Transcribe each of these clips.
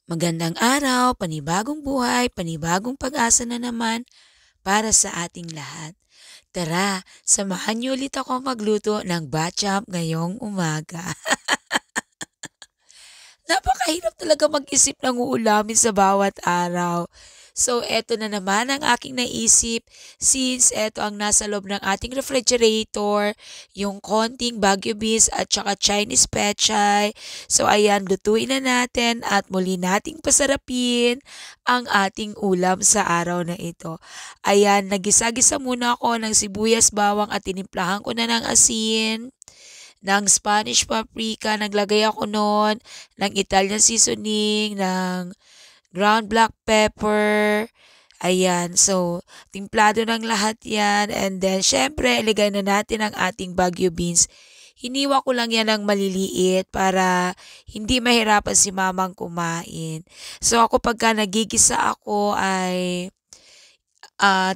Magandang araw, panibagong buhay, panibagong pag-asa na naman para sa ating lahat. Tara, samahan niyo ulit ako magluto ng batcham ngayong umaga. Napakahirap talaga mag-isip ng uulamin sa bawat araw. So, eto na naman ang aking naisip since eto ang nasa loob ng ating refrigerator, yung konting Baguio beans at saka Chinese pechay. So, ayan, lutuin na natin at muli nating pasarapin ang ating ulam sa araw na ito. Ayan, nagisa-gisa muna ako ng sibuyas, bawang at tinimplahan ko na ng asin ng Spanish paprika, naglagay ako nun ng Italian seasoning, ng ground black pepper, ayan. So, timplado ng lahat yan and then syempre ilagay na natin ang ating Baguio beans. Hiniwa ko lang yan ng maliliit para hindi mahirapan si mamang kumain. So, ako pagka nagigisa ako ay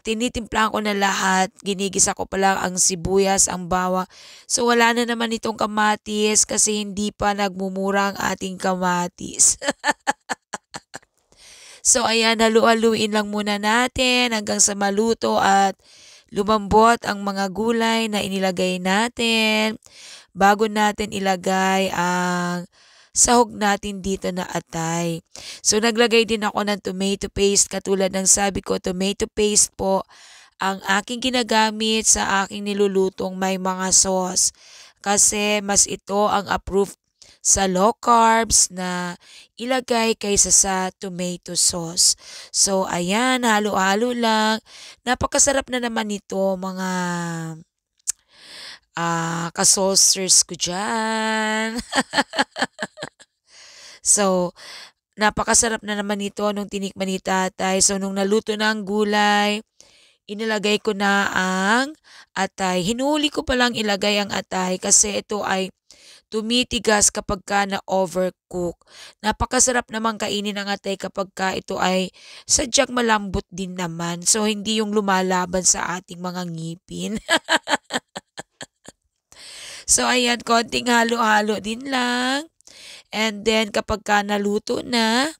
tinitimplahan ko na lahat, ginigisa ko pa lang ang sibuyas, ang bawang. So, wala na naman itong kamatis kasi hindi pa nagmumura ang ating kamatis. So, ayan, halu-haluin lang muna natin hanggang sa maluto at lumambot ang mga gulay na inilagay natin bago natin ilagay ang sahog natin dito na atay. So, naglagay din ako ng tomato paste. Katulad ng sabi ko, tomato paste po ang aking ginagamit sa aking nilulutong may mga sauce. Kasi mas ito ang approved sa low carbs na ilagay kaysa sa tomato sauce. So, ayan, halo-halo lang. Napakasarap na naman nito mga ka-saucers ko dyan. So, napakasarap na naman nito nung tinikman ni tatay. So, nung naluto na ang gulay, inilagay ko na ang atay. Hinuli ko palang ilagay ang atay kasi ito ay tumitigas kapag ka na-overcook. Napakasarap naman kainin ang atay kapag ka ito ay sadyang malambot din naman. So, hindi yung lumalaban sa ating mga ngipin. So, ayan, konting halo-halo din lang. And then, kapag ka naluto na,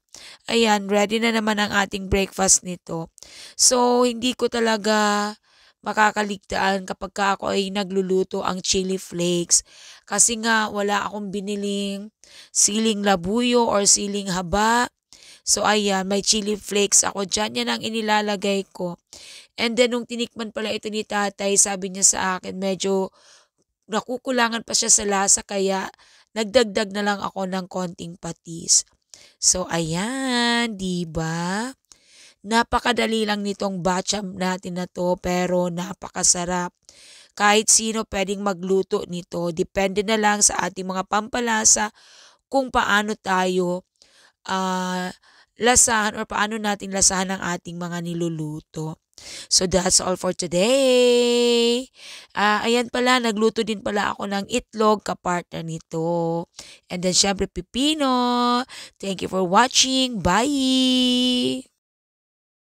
ayan, ready na naman ang ating breakfast nito. So, hindi ko talaga makakaligtaan kapag ka ako ay nagluluto ang chili flakes. Kasi nga, wala akong biniling siling labuyo or siling haba. So, ayan, may chili flakes ako dyan. Yan ang inilalagay ko. And then, nung tinikman pala ito ni tatay, sabi niya sa akin, medyo nakukulangan pa siya sa lasa kaya nagdagdag na lang ako ng konting patis. So, ayan, 'di ba? Napakadali lang nitong batcham natin na 'to pero napakasarap. Kahit sino pwedeng magluto nito. Depende na lang sa ating mga pampalasa kung paano tayo ah, lasahan or paano natin lasahan ang ating mga niluluto. So that's all for today. Ayan pala, nagluto din pala ako ng itlog kapartner nito. And then syempre pipino. Thank you for watching. Bye!